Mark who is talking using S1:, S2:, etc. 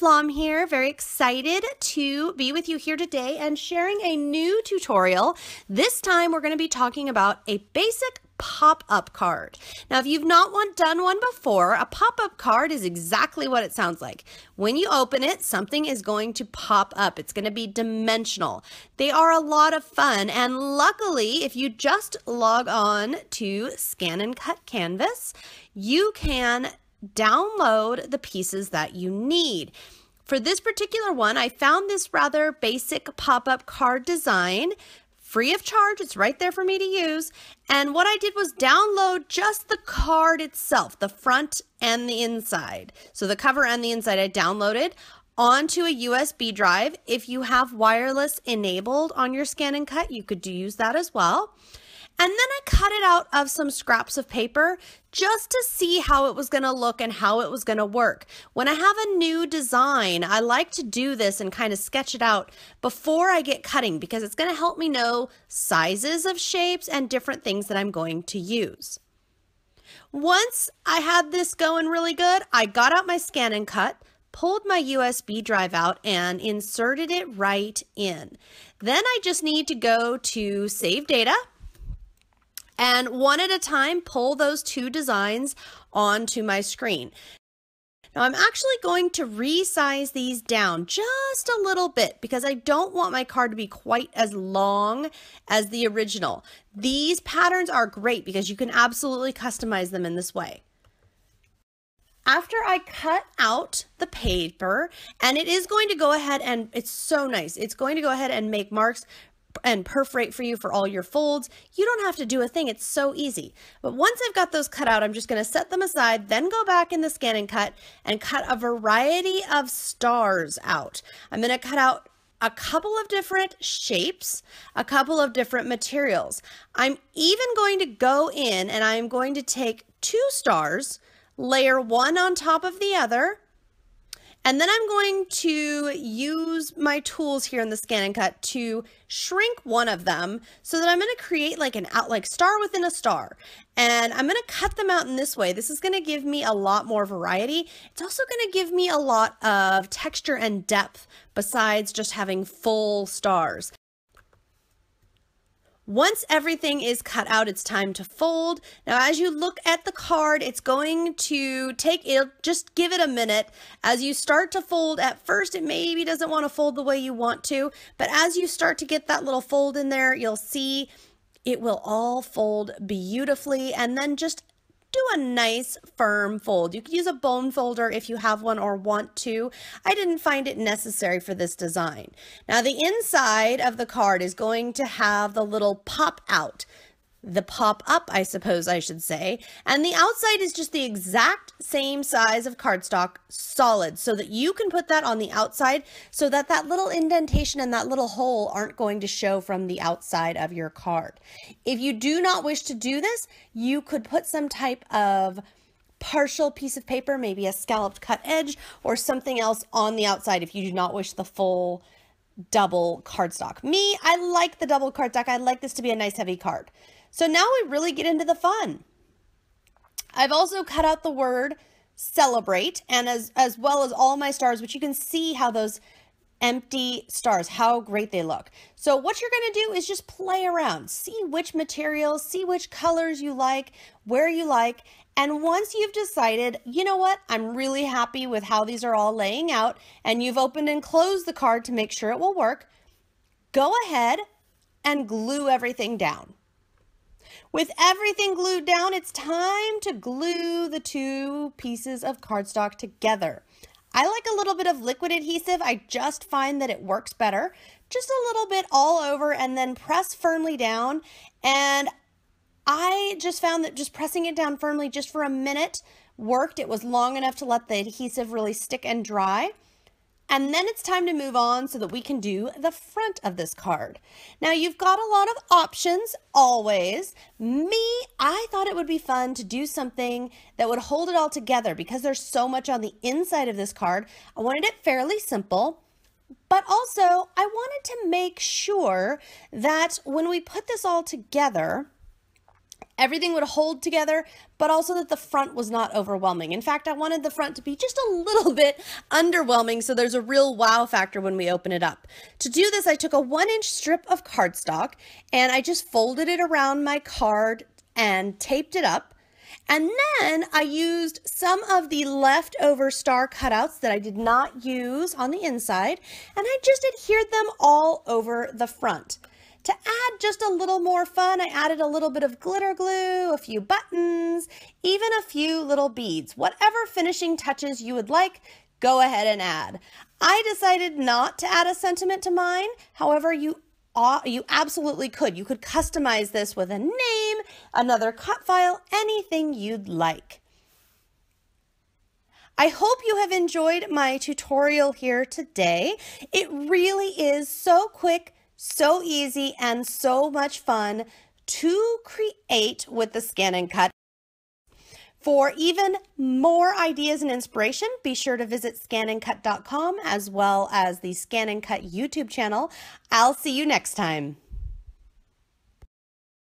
S1: Flaum here, very excited to be with you here today and sharing a new tutorial. This time we're going to be talking about a basic pop-up card. Now, if you've not done one before, a pop-up card is exactly what it sounds like. When you open it, something is going to pop up. It's going to be dimensional. They are a lot of fun, and luckily, if you just log on to ScanNCut Canvas, you can download the pieces that you need. For this particular one, I found this rather basic pop-up card design free of charge. It's right there for me to use. And what I did was download just the card itself, the front and the inside. So the cover and the inside I downloaded onto a USB drive. If you have wireless enabled on your ScanNCut, you could use that as well. And then I cut it out of some scraps of paper just to see how it was going to look and how it was going to work. When I have a new design, I like to do this and kind of sketch it out before I get cutting because it's going to help me know sizes of shapes and different things that I'm going to use. Once I had this going really good, I got out my ScanNCut, pulled my USB drive out and inserted it right in. Then I just need to go to Save Data. And one at a time, pull those two designs onto my screen. Now I'm actually going to resize these down just a little bit because I don't want my card to be quite as long as the original. These patterns are great because you can absolutely customize them in this way. After I cut out the paper, and it is going to go ahead and, it's so nice, it's going to go ahead and make marks and perforate for you for all your folds. You don't have to do a thing. It's so easy. But once I've got those cut out, I'm just going to set them aside, then go back in the ScanNCut and cut a variety of stars out. I'm going to cut out a couple of different shapes, a couple of different materials. I'm even going to go in and I'm going to take two stars, layer one on top of the other, and then I'm going to use my tools here in the ScanNCut to shrink one of them so that I'm going to create like an star within a star. And I'm going to cut them out in this way. This is going to give me a lot more variety. It's also going to give me a lot of texture and depth besides just having full stars. Once everything is cut out, it's time to fold. Now, as you look at the card, it's going to just give it a minute. As you start to fold, at first, it maybe doesn't want to fold the way you want to, but as you start to get that little fold in there, you'll see it will all fold beautifully, and then just do a nice firm fold. You could use a bone folder if you have one or want to. I didn't find it necessary for this design. Now the inside of the card is going to have the little pop out, the pop up, I suppose I should say, and the outside is just the exact same size of cardstock, solid, so that you can put that on the outside so that that little indentation and that little hole aren't going to show from the outside of your card. If you do not wish to do this, you could put some type of partial piece of paper, maybe a scalloped cut edge or something else on the outside if you do not wish the full double cardstock. Me, I like the double cardstock. I like this to be a nice heavy card. So now we really get into the fun. I've also cut out the word celebrate and as well as all my stars, which you can see how those empty stars, how great they look. So what you're going to do is just play around, see which materials, see which colors you like, where you like. And once you've decided, you know what, I'm really happy with how these are all laying out, and you've opened and closed the card to make sure it will work, go ahead and glue everything down. With everything glued down, it's time to glue the two pieces of cardstock together. I like a little bit of liquid adhesive. I just find that it works better. Just a little bit all over and then press firmly down. And I just found that just pressing it down firmly just for a minute worked. It was long enough to let the adhesive really stick and dry. And then it's time to move on so that we can do the front of this card. Now you've got a lot of options always. I thought it would be fun to do something that would hold it all together because there's so much on the inside of this card. I wanted it fairly simple, but also I wanted to make sure that when we put this all together, everything would hold together, but also that the front was not overwhelming. In fact, I wanted the front to be just a little bit underwhelming so there's a real wow factor when we open it up. To do this, I took a 1-inch strip of cardstock and I just folded it around my card and taped it up. And then I used some of the leftover star cutouts that I did not use on the inside, and I just adhered them all over the front. To add just a little more fun, I added a little bit of glitter glue, a few buttons, even a few little beads. Whatever finishing touches you would like, go ahead and add. I decided not to add a sentiment to mine. However, you absolutely could. You could customize this with a name, another cut file, anything you'd like. I hope you have enjoyed my tutorial here today. It really is so quick, so easy, and so much fun to create with the ScanNCut. For even more ideas and inspiration, be sure to visit ScanNCut.com as well as the ScanNCut YouTube channel. I'll see you next time.